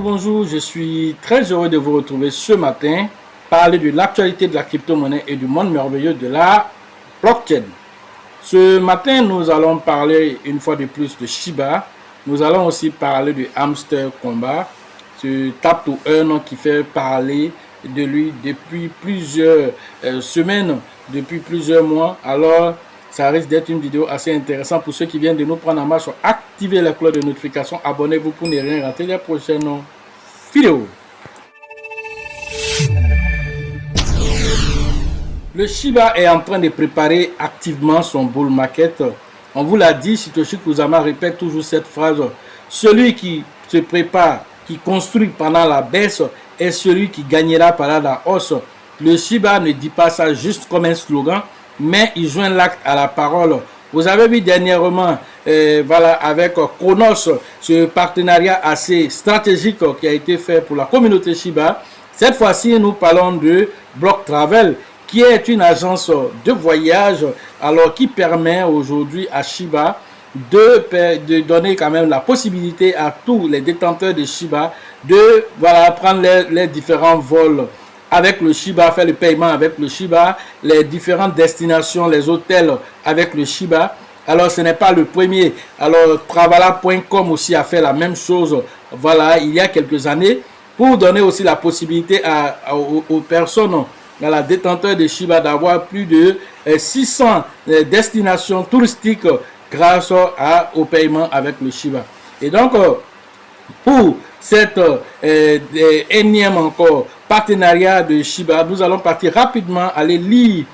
Bonjour, je suis très heureux de vous retrouver ce matin, parler de l'actualité de la crypto-monnaie et du monde merveilleux de la blockchain. Ce matin, nous allons parler une fois de plus de Shiba. Nous allons aussi parler de Hamster Combat, ce tap to earn qui fait parler de lui depuis plusieurs semaines, depuis plusieurs mois. Alors, ça risque d'être une vidéo assez intéressante pour ceux qui viennent de nous prendre en marche. Activez la cloche de notification, abonnez-vous pour ne rien rater les prochaines vidéos. Le Shiba est en train de préparer activement son bull market. On vous l'a dit, Satoshi Kusama répète toujours cette phrase. Celui qui se prépare, qui construit pendant la baisse est celui qui gagnera pendant la hausse. Le Shiba ne dit pas ça juste comme un slogan, mais il joint l'acte à la parole. Vous avez vu dernièrement, avec Chronos, ce partenariat assez stratégique qui a été fait pour la communauté Shiba. Cette fois-ci, nous parlons de Block Travel, qui est une agence de voyage, alors qui permet aujourd'hui à Shiba de donner quand même la possibilité à tous les détenteurs de Shiba de prendre les différents vols avec le Shiba, faire le paiement avec le Shiba, les différentes destinations, les hôtels avec le Shiba. Alors ce n'est pas le premier. Alors Travala.com aussi a fait la même chose, il y a quelques années, pour donner aussi la possibilité aux personnes, détenteurs de Shiba, d'avoir plus de 600 destinations touristiques grâce au paiement avec le Shiba. Et donc, pour cette énième encore partenariat de Shiba, nous allons partir rapidement, aller lire,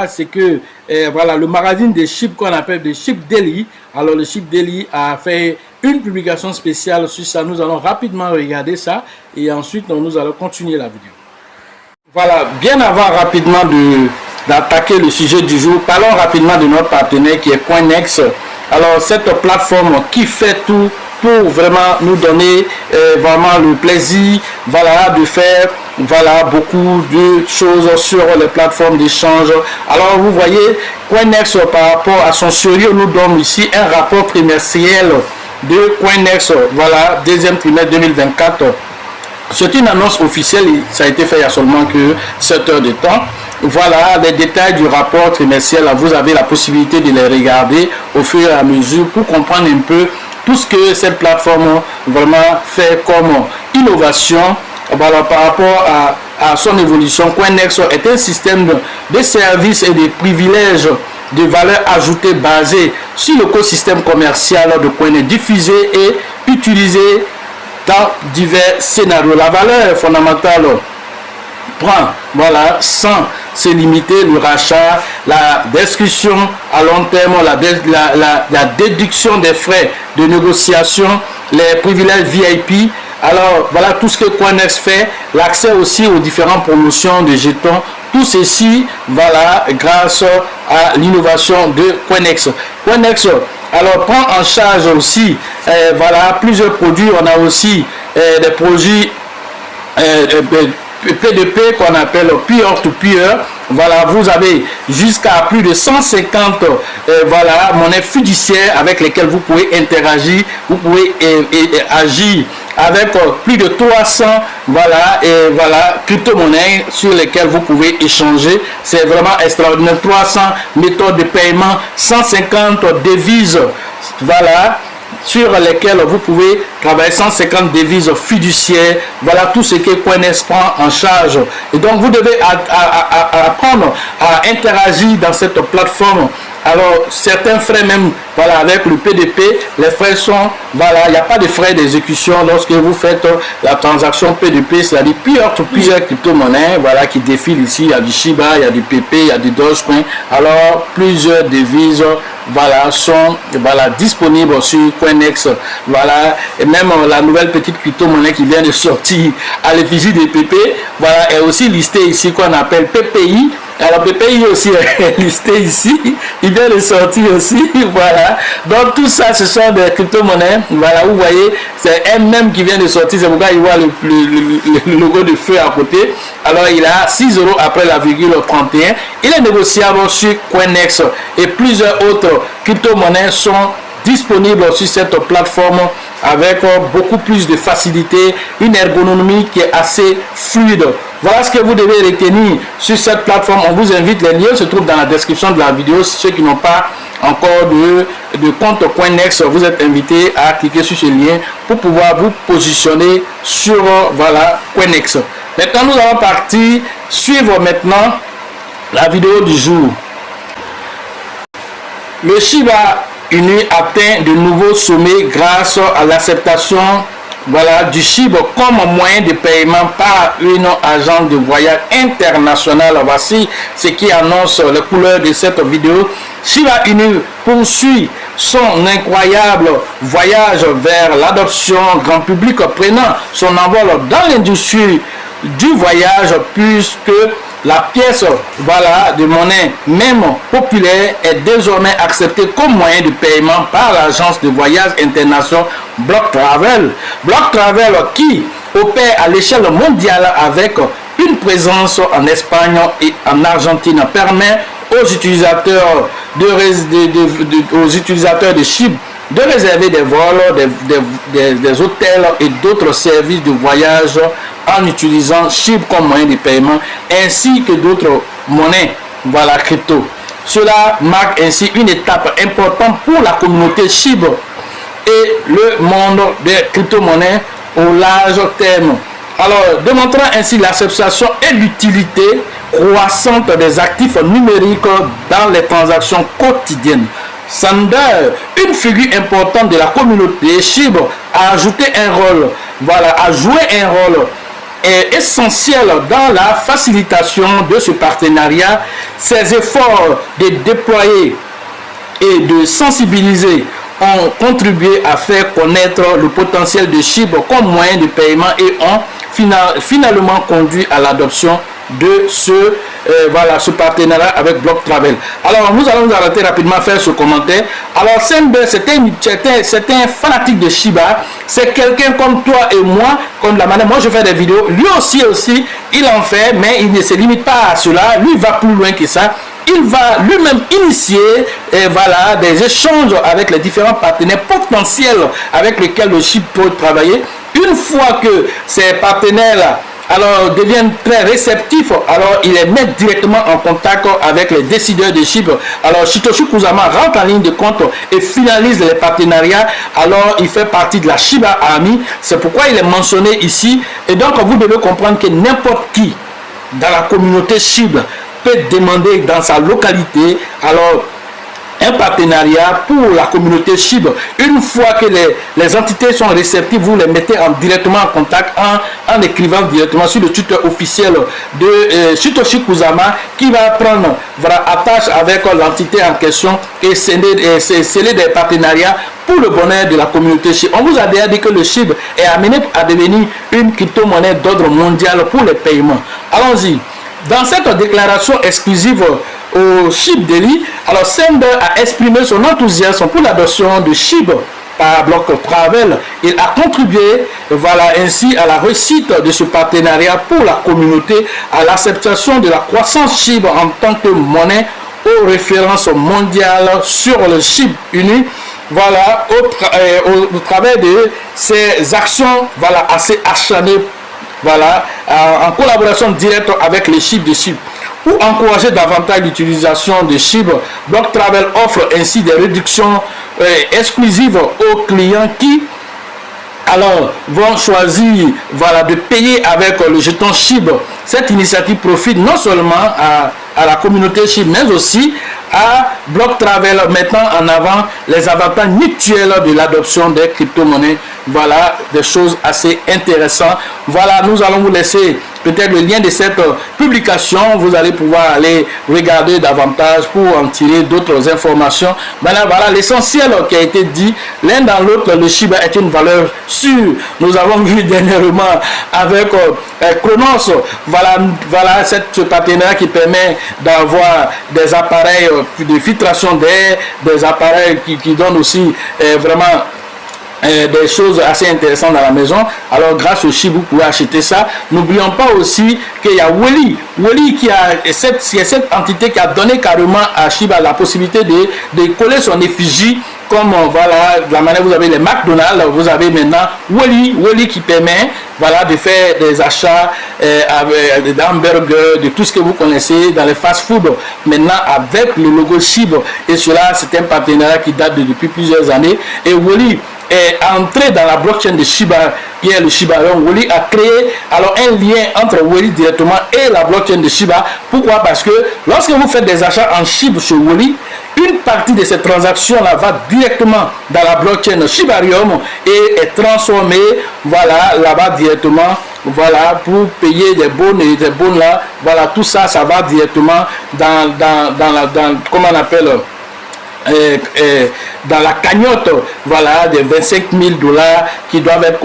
c'est que, le magazine de SHIB qu'on appelle de SHIB Daily. Alors, le SHIB Daily a fait une publication spéciale sur ça. Nous allons rapidement regarder ça et ensuite, nous allons continuer la vidéo. Bien avant rapidement d'attaquer le sujet du jour, parlons rapidement de notre partenaire qui est Coinex. Alors, cette plateforme qui fait tout pour vraiment nous donner vraiment le plaisir de faire beaucoup de choses sur les plateformes d'échange. Alors vous voyez, Coinex par rapport à son sérieux nous donne ici un rapport trimestriel de Coinex, deuxième trimestre 2024. C'est une annonce officielle, ça a été fait il y a seulement que 7 heures de temps. Les détails du rapport trimestriel, vous avez la possibilité de les regarder au fur et à mesure pour comprendre un peu tout ce que cette plateforme vraiment fait comme innovation par rapport à son évolution. Coinex est un système de services et de privilèges de valeur ajoutée basé sur l'écosystème commercial de Coinex, diffusé et utilisé dans divers scénarios. La valeur fondamentale prend sans se limiter le rachat, la discussion à long terme, la déduction des frais de négociation, les privilèges VIP. Alors tout ce que Coinex fait, l'accès aussi aux différentes promotions de jetons, tout ceci grâce à l'innovation de Coinex. Coinex prend en charge aussi plusieurs produits. On a aussi des produits P2P qu'on appelle peer-to-peer. Vous avez jusqu'à plus de 150 monnaies fiduciaires avec lesquelles vous pouvez interagir, vous pouvez agir avec plus de 300 crypto-monnaies sur lesquelles vous pouvez échanger. C'est vraiment extraordinaire. 300 méthodes de paiement, 150 devises sur lesquelles vous pouvez travailler, 150 devises fiduciaires. Tout ce que Coinex prend en charge. Et donc vous devez apprendre à interagir dans cette plateforme. Alors certains frais même avec le P2P, les frais sont il n'y a pas de frais d'exécution lorsque vous faites la transaction P2P, c'est-à-dire plusieurs crypto-monnaies qui défilent ici. Il y a du Shiba, il y a du PP, il y a du Dogecoin. Alors plusieurs devises sont disponibles sur Coinex. Et même la nouvelle petite crypto-monnaie qui vient de sortir à l'effigie de PP est aussi listée ici, qu'on appelle PPI. Alors PPI aussi est listé ici, il vient de sortir aussi, donc tout ça ce sont des crypto-monnaies, vous voyez, c'est M qui vient de sortir, c'est pourquoi il voit le logo de feu à côté. Alors il a 6 € après la virgule 31, il est négociable sur Coinex et plusieurs autres crypto-monnaies sont disponibles sur cette plateforme avec beaucoup plus de facilité, une ergonomie qui est assez fluide. Voilà ce que vous devez retenir sur cette plateforme. On vous invite, les liens se trouvent dans la description de la vidéo. Ceux qui n'ont pas encore de compte Coinex, vous êtes invités à cliquer sur ce lien pour pouvoir vous positionner sur voilà, Coinex. Maintenant, nous allons partir suivre maintenant la vidéo du jour. Le Shiba Inu atteint de nouveaux sommets grâce à l'acceptation voilà, du Shiba comme moyen de paiement par une agence de voyage internationale. Voici ce qui annonce les couleurs de cette vidéo. Shiba Inu poursuit son incroyable voyage vers l'adoption grand public, prenant son envol dans l'industrie du voyage, puisque la pièce voilà, de monnaie même populaire est désormais acceptée comme moyen de paiement par l'agence de voyage international Block Travel. Block Travel qui opère à l'échelle mondiale avec une présence en Espagne et en Argentine permet aux utilisateurs de Shiba de réserver des vols, des hôtels et d'autres services de voyage en utilisant Shiba comme moyen de paiement ainsi que d'autres monnaies, voilà, crypto. Cela marque ainsi une étape importante pour la communauté Shiba et le monde des crypto-monnaies au large terme. Alors, démontrant ainsi l'acceptation et l'utilité croissante des actifs numériques dans les transactions quotidiennes. Sander, une figure importante de la communauté Shiba, a ajouté un rôle, voilà, a joué un rôle essentiel dans la facilitation de ce partenariat. Ses efforts de déployer et de sensibiliser ont contribué à faire connaître le potentiel de Shiba comme moyen de paiement et ont finalement conduit à l'adoption de voilà, ce partenariat avec Block Travel. Alors nous allons nous arrêter rapidement faire ce commentaire. Alors Sander, c'est un fanatique de Shiba, c'est quelqu'un comme toi et moi, comme la manière moi je fais des vidéos, lui aussi il en fait, mais il ne se limite pas à cela, lui il va plus loin que ça. Il va lui-même initier voilà, des échanges avec les différents partenaires potentiels avec lesquels le Shiba peut travailler. Une fois que ces partenaires alors deviennent très réceptifs, alors il les met directement en contact avec les décideurs de Shiba. Alors Satoshi Kusama rentre en ligne de compte et finalise les partenariats. Alors il fait partie de la Shiba Army, c'est pourquoi il est mentionné ici. Et donc vous devez comprendre que n'importe qui dans la communauté Shiba peut demander dans sa localité alors un partenariat pour la communauté Shiba. Une fois que les entités sont réceptives, vous les mettez directement en contact en écrivant directement sur le Twitter officiel de Satoshi Kusama, qui va prendre voilà, attache avec l'entité en question et sceller des partenariats pour le bonheur de la communauté Shiba. On vous a déjà dit que le Shiba est amené à devenir une crypto-monnaie d'ordre mondial pour les paiements. Allons-y. Dans cette déclaration exclusive au Shiba Daily, alors Sander a exprimé son enthousiasme pour l'adoption de Shiba par Block Travel. Il a contribué voilà, ainsi à la réussite de ce partenariat pour la communauté, à l'acceptation de la croissance Shiba en tant que monnaie aux références mondiales sur le Shiba Inu. Voilà, au travers de ces actions voilà, assez acharnées, voilà, en collaboration directe avec les Shiba de Shiba. Pour encourager davantage l'utilisation de Shiba, Block Travel offre ainsi des réductions exclusives aux clients qui alors vont choisir voilà, de payer avec le jeton Shiba. Cette initiative profite non seulement à la communauté Shiba, mais aussi à Block Travel, mettant en avant les avantages mutuels de l'adoption des crypto-monnaies. Voilà des choses assez intéressantes. Voilà, nous allons vous laisser peut-être le lien de cette publication. Vous allez pouvoir aller regarder davantage pour en tirer d'autres informations. Maintenant, voilà l'essentiel qui a été dit. L'un dans l'autre, le Shiba est une valeur sûre. Nous avons vu dernièrement avec Chronos, voilà ce partenariat qui permet d'avoir des appareils de filtration d'air, des appareils qui donnent aussi vraiment des choses assez intéressantes dans la maison. Alors grâce au Shiba vous pouvez acheter ça. N'oublions pas aussi qu'il y a Weli qui a cette entité qui a donné carrément à Shiba la possibilité de coller son effigie comme voilà, de la manière vous avez les McDonald's, vous avez maintenant Wally qui permet voilà, de faire des achats d'hamburgers, de tout ce que vous connaissez dans les fast-food, maintenant avec le logo Chib. Et cela, c'est un partenariat qui date depuis plusieurs années. Et Wally est entré dans la blockchain de Shiba, qui est le Shiba. Donc Wally a créé alors un lien entre Wally directement et la blockchain de Shiba. Pourquoi? Parce que lorsque vous faites des achats en Shiba chez Wally, une partie de ces transactions-là va directement dans la blockchain Shibarium et est transformée, voilà, là-bas directement, voilà, pour payer des bons et des bons là, voilà, tout ça, ça va directement dans comment on appelle, dans la cagnotte, voilà, des 25 000 $ qui doivent être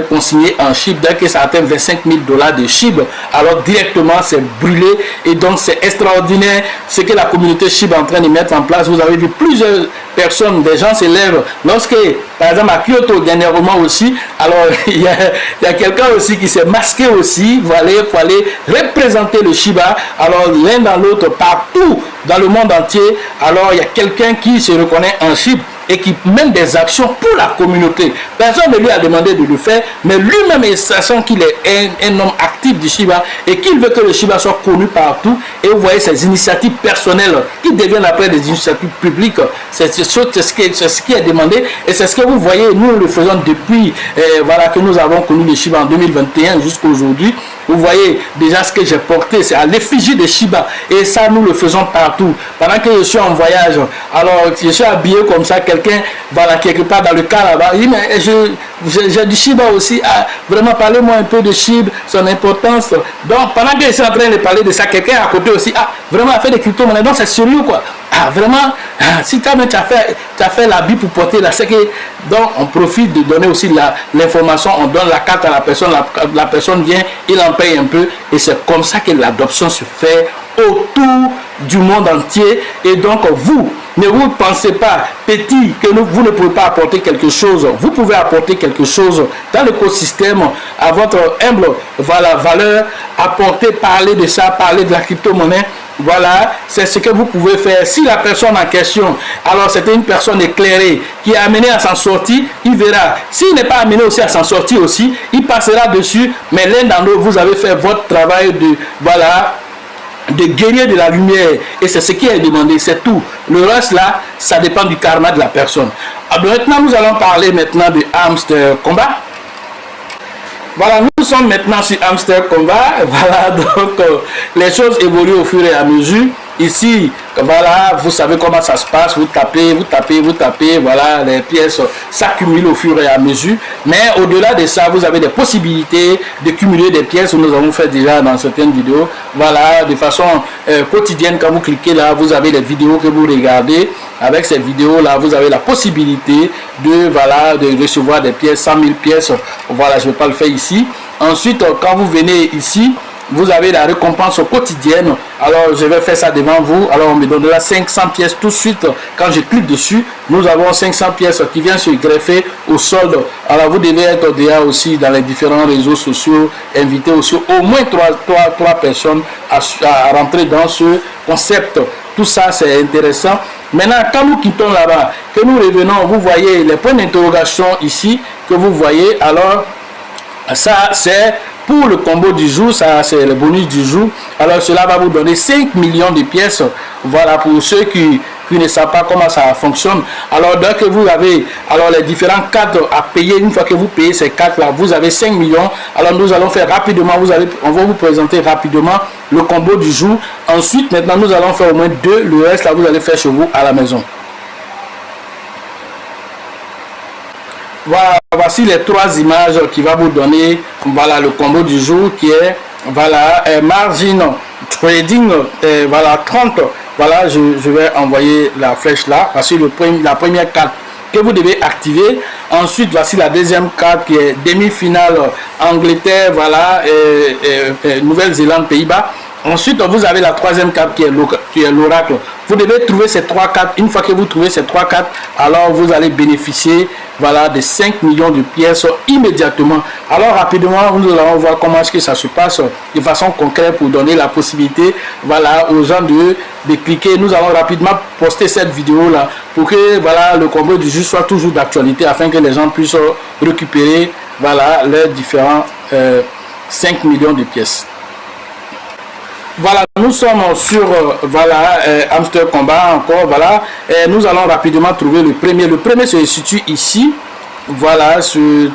consignés en Chib. Dès que ça atteint 25 000 $ de Chib, alors directement c'est brûlé. Et donc c'est extraordinaire ce que la communauté Chib est en train de mettre en place. Vous avez vu plusieurs personnes, des gens s'élèvent lorsque, par exemple à Kyoto dernièrement aussi, alors il y a quelqu'un aussi qui s'est masqué aussi, voilà, pour aller représenter le Shiba. Alors l'un dans l'autre, partout dans le monde entier, alors il y a quelqu'un qui se reconnaît en Chib et qui mène des actions pour la communauté. Personne ne lui a demandé de le faire, mais lui-même, sachant qu'il est un homme actif du Shiba et qu'il veut que le Shiba soit connu partout, et vous voyez ces initiatives personnelles qui deviennent après des initiatives publiques, c'est ce qui est demandé, et c'est ce que vous voyez, nous le faisons depuis voilà, que nous avons connu le Shiba en 2021 jusqu'à aujourd'hui. Vous voyez déjà ce que j'ai porté, c'est à l'effigie de Shiba, et ça nous le faisons partout. Pendant que je suis en voyage, alors je suis habillé comme ça, quelqu'un voilà, quelque part dans le cas là-bas, il dit mais j'ai du Shiba aussi, ah, vraiment parlez-moi un peu de Shiba, son importance. Donc pendant que je suis en train de parler de ça, quelqu'un à côté aussi, ah vraiment a fait des crypto-monnaies, donc c'est sérieux quoi. Ah vraiment, ah, si tu as fait l'habit pour porter là, c'est que donc on profite de donner aussi l'information, on donne la carte à la personne, la personne vient, il en paye un peu, et c'est comme ça que l'adoption se fait autour du monde entier. Et donc vous ne vous pensez pas petit que vous ne pouvez pas apporter quelque chose. Vous pouvez apporter quelque chose dans l'écosystème à votre humble valeur, apporter, parler de ça, parler de la crypto-monnaie. Voilà, c'est ce que vous pouvez faire. Si la personne en question, alors c'était une personne éclairée qui est amenée à s'en sortir, il verra. S'il n'est pas amené aussi à s'en sortir aussi, il passera dessus. Mais l'un d'entre eux, vous avez fait votre travail de, voilà, de guerrier de la lumière, et c'est ce qui est demandé, c'est tout. Le reste là, ça dépend du karma de la personne. Alors, maintenant, nous allons parler maintenant de Hamster Combat. Voilà, nous sommes maintenant sur Hamster Combat. Voilà, donc les choses évoluent au fur et à mesure. Ici, voilà, vous savez comment ça se passe. Vous tapez, voilà, les pièces s'accumulent au fur et à mesure. Mais au-delà de ça, vous avez des possibilités de cumuler des pièces. Nous avons fait déjà dans certaines vidéos. Voilà, de façon quotidienne, quand vous cliquez là, vous avez les vidéos que vous regardez. Avec ces vidéos-là, vous avez la possibilité de, voilà, de recevoir des pièces, 100 000 pièces. Voilà, je ne vais pas le faire ici. Ensuite, quand vous venez ici, vous avez la récompense quotidienne. Alors je vais faire ça devant vous. Alors on me donnera 500 pièces tout de suite. Quand je clique dessus, nous avons 500 pièces qui viennent se greffer au solde. Alors vous devez être déjà aussi dans les différents réseaux sociaux, inviter aussi au moins 3 personnes à rentrer dans ce concept. Tout ça c'est intéressant. Maintenant, quand nous quittons là-bas, que nous revenons, vous voyez les points d'interrogation ici que vous voyez. Alors ça c'est pour le combo du jour, ça c'est le bonus du jour. Alors cela va vous donner 5 millions de pièces. Voilà, pour ceux qui ne savent pas comment ça fonctionne. Alors dès que vous avez alors les différentes cartes à payer, une fois que vous payez ces cartes là, vous avez 5 millions. Alors nous allons faire rapidement, on va vous présenter rapidement le combo du jour. Ensuite maintenant nous allons faire au moins 2, le reste là vous allez faire chez vous à la maison. Voilà, voici les 3 images qui va vous donner, voilà, le combo du jour qui est, voilà, margin trading, voilà, 30. Voilà, je vais envoyer la flèche là. Voici la première carte que vous devez activer. Ensuite, voici la deuxième carte qui est demi-finale Angleterre, voilà, Nouvelle-Zélande, Pays-Bas. Ensuite, vous avez la troisième carte qui est l'oracle. Vous devez trouver ces trois cartes. Une fois que vous trouvez ces trois cartes, alors vous allez bénéficier, voilà, de 5 millions de pièces immédiatement. Alors rapidement, nous allons voir comment est-ce que ça se passe de façon concrète pour donner la possibilité, voilà, aux gens de cliquer. Nous allons rapidement poster cette vidéo là pour que, voilà, le combo du jour soit toujours d'actualité afin que les gens puissent récupérer, voilà, les différents 5 millions de pièces. Voilà, nous sommes sur voilà, Hamster Combat encore, voilà, et nous allons rapidement trouver le premier. Le premier se situe ici, voilà, sur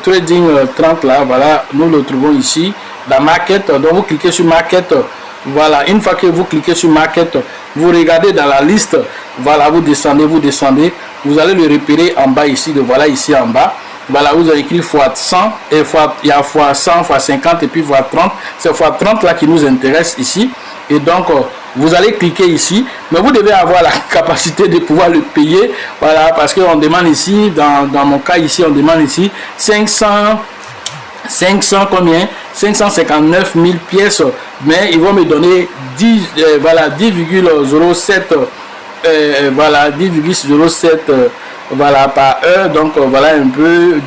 Trading 30 là, voilà, nous le trouvons ici, la Market. Donc vous cliquez sur Market, voilà, une fois que vous cliquez sur Market, vous regardez dans la liste, voilà, vous descendez, vous allez le repérer en bas ici, de voilà, ici en bas. Voilà, vous avez écrit x100, et il y a x100, x50 et puis x30. C'est x30 là qui nous intéresse ici. Et donc, vous allez cliquer ici. Mais vous devez avoir la capacité de pouvoir le payer. Voilà, parce qu'on demande ici, dans mon cas ici, on demande ici 500 combien 559 000 pièces. Mais ils vont me donner 10, voilà, 10,07. Voilà, 10,07. Voilà, par heure. Donc voilà un peu,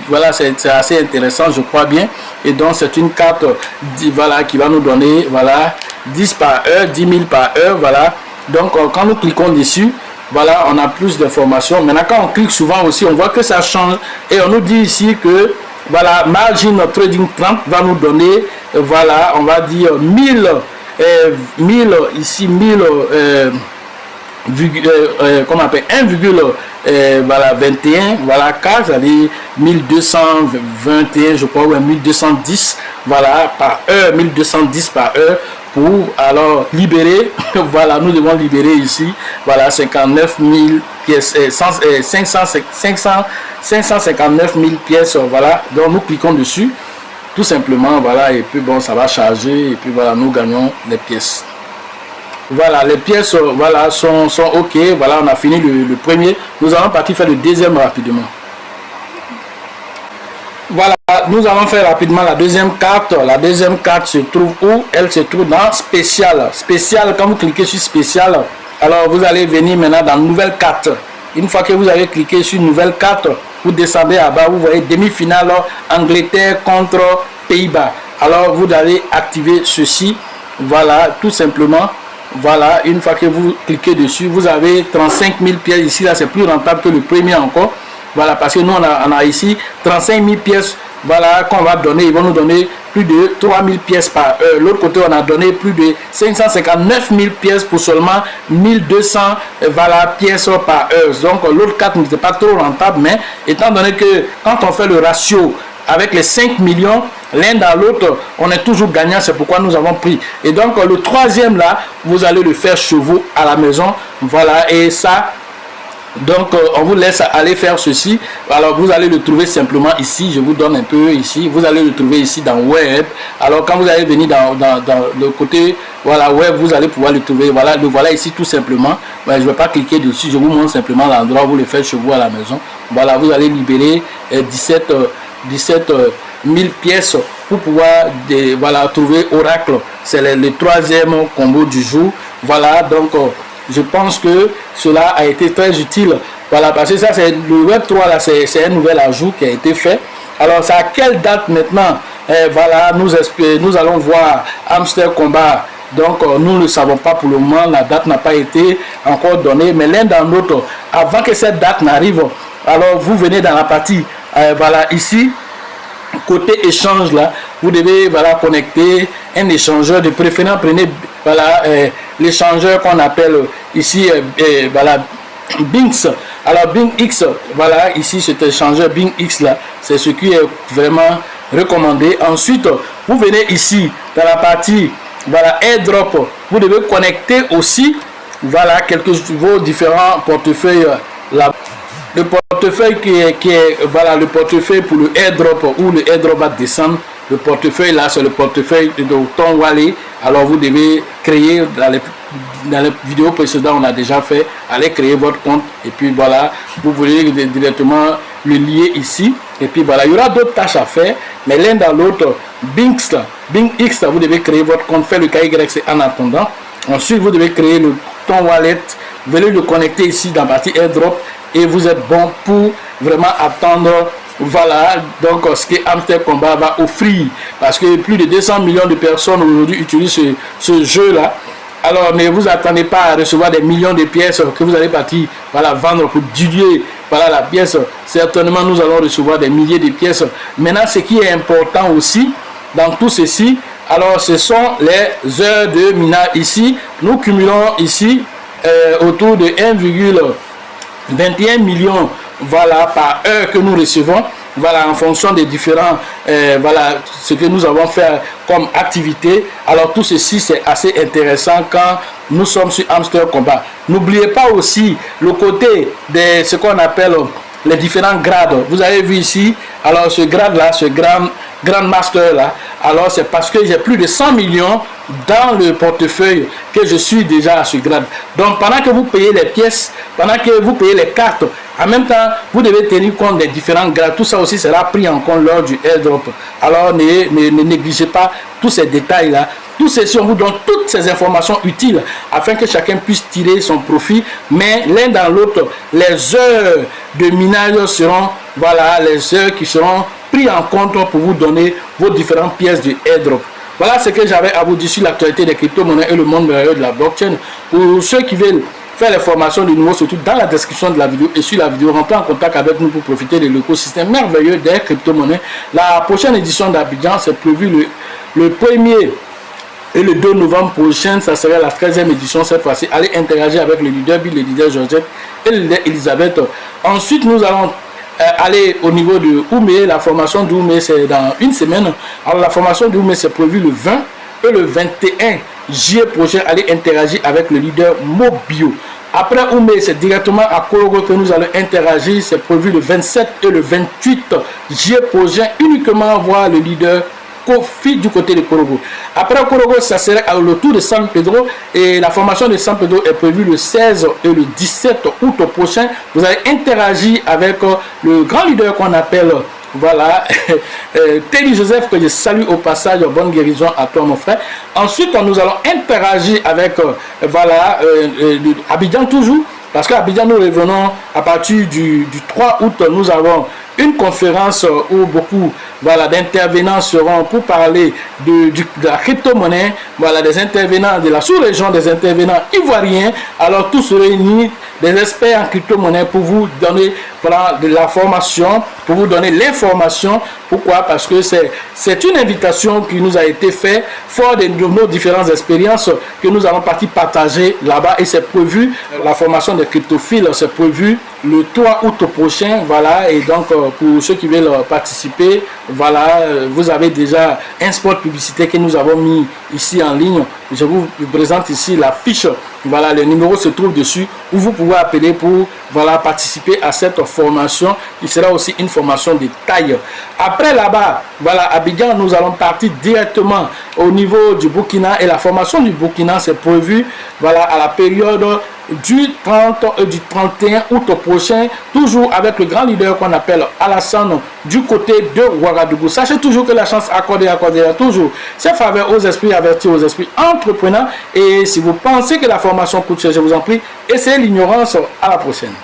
voilà, c'est assez intéressant, je crois bien. Et donc c'est une carte, voilà, qui va nous donner, voilà, 10 par heure, 10 000 par heure. Voilà, donc quand nous cliquons dessus, voilà, on a plus d'informations. Maintenant quand on clique souvent aussi, on voit que ça change et on nous dit ici que, voilà, Margin Trading 30 va nous donner, voilà, on va dire 1000 ici, 1000 comment on appelle 1,21, voilà, car c'est-à-dire 1221, je crois, ou 1210, voilà, par heure, 1210 par heure, pour alors libérer, voilà, nous devons libérer ici, voilà, 59 000 pièces, 559 000 pièces, voilà, donc nous cliquons dessus, tout simplement, voilà, et puis bon, ça va charger, et puis voilà, nous gagnons les pièces. Voilà, les pièces, voilà, sont ok. Voilà, on a fini le premier. Nous allons partir faire le deuxième rapidement. Voilà, nous allons faire rapidement la deuxième carte. La deuxième carte se trouve où? Elle se trouve dans spécial. Spécial, quand vous cliquez sur spécial, alors vous allez venir maintenant dans nouvelle carte. Une fois que vous avez cliqué sur nouvelle carte, vous descendez à bas, vous voyez demi-finale Angleterre contre Pays-Bas. Alors vous allez activer ceci. Voilà, tout simplement. Voilà, une fois que vous cliquez dessus, vous avez 35 000 pièces ici. Là, c'est plus rentable que le premier encore. Voilà, parce que nous, on a ici 35 000 pièces. Voilà, qu'on va donner. Ils vont nous donner plus de 3 000 pièces par heure. L'autre côté, on a donné plus de 559 000 pièces pour seulement 1200 voilà, pièces par heure. Donc, l'autre carte n'était pas trop rentable. Mais étant donné que quand on fait le ratio avec les 5 millions, l'un dans l'autre, on est toujours gagnant, c'est pourquoi nous avons pris. Et donc, le troisième là, vous allez le faire chez vous à la maison. Voilà, et ça, donc, on vous laisse aller faire ceci. Alors, vous allez le trouver simplement ici. Je vous donne un peu ici. Vous allez le trouver ici dans Web. Alors, quand vous allez venir dans le côté, voilà, Web, vous allez pouvoir le trouver. Voilà, le voilà ici tout simplement. Voilà, je ne vais pas cliquer dessus. Je vous montre simplement l'endroit où vous le faites chez vous à la maison. Voilà, vous allez libérer 17 000 pièces pour pouvoir voilà, trouver Oracle. C'est le troisième combo du jour. Voilà, donc je pense que cela a été très utile. Voilà, parce que ça, c'est le Web 3 là, c'est un nouvel ajout qui a été fait. Alors, c'est à quelle date maintenant? Voilà, nous allons voir Hamster Combat. Donc, nous ne savons pas pour le moment. La date n'a pas été encore donnée. Mais l'un dans l'autre, avant que cette date n'arrive, alors vous venez dans la partie, voilà, ici, côté échange là, vous devez, voilà, connecter un échangeur. De préférence, prenez, voilà, l'échangeur qu'on appelle ici, voilà, Binx. Alors BingX, voilà, ici cet échangeur BingX là, c'est ce qui est vraiment recommandé. Ensuite, vous venez ici dans la partie, voilà, airdrop. Vous devez connecter aussi, voilà, vos différents portefeuilles là. Le portefeuille qui est voilà, le portefeuille pour le airdrop, où le airdrop va descendre. Le portefeuille là, c'est le portefeuille de ton wallet. Alors vous devez créer, dans les vidéos précédentes, on a déjà fait, allez créer votre compte et puis voilà, vous voulez directement le lier ici. Et puis voilà, il y aura d'autres tâches à faire, mais l'un dans l'autre, BingX, vous devez créer votre compte, faire le KYC en attendant. Ensuite, vous devez créer le ton wallet, vous allez le connecter ici dans la partie airdrop et vous êtes bon pour vraiment attendre. Voilà donc ce que Hamster Combat va offrir, parce que plus de 200 millions de personnes aujourd'hui utilisent ce jeu là. Alors ne vous attendez pas à recevoir des millions de pièces que vous allez partir voilà, vendre pour diluer voilà, la pièce. Certainement nous allons recevoir des milliers de pièces. Maintenant ce qui est important aussi dans tout ceci, alors ce sont les heures de minage ici. Nous cumulons ici autour de 1,21 million voilà, par heure que nous recevons, voilà, en fonction des différents, voilà, ce que nous avons fait comme activité. Alors tout ceci c'est assez intéressant quand nous sommes sur Hamster Combat. N'oubliez pas aussi le côté de ce qu'on appelle les différents grades. Vous avez vu ici, alors ce grade là, ce Grand Master là, alors c'est parce que j'ai plus de 100 millions dans le portefeuille que je suis déjà à ce grade. Donc pendant que vous payez les pièces, pendant que vous payez les cartes, en même temps vous devez tenir compte des différents grades. Tout ça aussi sera pris en compte lors du airdrop. Alors ne négligez pas tous ces détails là. Tout ceci, on vous donne toutes ces informations utiles afin que chacun puisse tirer son profit. Mais l'un dans l'autre, les heures de minage seront, voilà, les heures qui seront prises en compte pour vous donner vos différentes pièces de airdrop. Voilà ce que j'avais à vous dire sur l'actualité des crypto-monnaies et le monde merveilleux de la blockchain. Pour ceux qui veulent faire les formations de nouveau, surtout dans la description de la vidéo et sur la vidéo, rentrez en contact avec nous pour profiter de l'écosystème merveilleux des crypto-monnaies. La prochaine édition d'Abidjan, c'est prévu le 1er et le 2 novembre prochain, ça sera la 13e édition cette fois-ci. Allez interagir avec le leader Bill, le leader Georgette et le leader Elisabeth. Ensuite, nous allons aller au niveau de Oumé. La formation d'Oumé, c'est dans une semaine. Alors, la formation d'Oumé, c'est prévu le 20 et le 21 juillet prochain. Allez interagir avec le leader Mobio. Après Oumé, c'est directement à Korogo que nous allons interagir. C'est prévu le 27 et le 28 juillet prochain. Uniquement voir le leader Kofi du côté de Korogo. Après Korogo, ça serait à le tour de San Pedro et la formation de San Pedro est prévue le 16 et le 17 août prochain. Vous allez interagir avec le grand leader qu'on appelle, voilà, Teddy Joseph, que je salue au passage. Bonne guérison à toi mon frère. Ensuite, nous allons interagir avec, voilà, Abidjan toujours. Parce qu'à Abidjan, nous revenons à partir du 3 août, nous avons une conférence où beaucoup, voilà, d'intervenants seront pour parler de la crypto-monnaie, voilà, des intervenants de la sous-région, des intervenants ivoiriens. Alors tous se réunissent, des experts en crypto-monnaie pour vous donner, voilà, de la formation, pour vous donner l'information. Pourquoi? Parce que c'est une invitation qui nous a été faite fort de nos différentes expériences que nous allons partir partager là-bas et c'est prévu, la formation des cryptophiles, c'est prévu le 3 août prochain, voilà, et donc pour ceux qui veulent participer, voilà, vous avez déjà un spot publicité que nous avons mis ici en ligne. Je vous présente ici la fiche, voilà, le numéro se trouve dessus où vous pouvez appeler pour, voilà, participer à cette formation qui sera aussi une formation de taille. Après là-bas, voilà, Abidjan, nous allons partir directement au niveau du Burkina et la formation du Burkina c'est prévu, voilà, à la période du 30 et du 31 août prochain, toujours avec le grand leader qu'on appelle Alassane du côté de Ouagadougou. Sachez toujours que la chance accordée toujours ses faveurs aux esprits avertis, aux esprits entrepreneurs. Et si vous pensez que la formation coûte cher, je vous en prie, essayez l'ignorance. À la prochaine.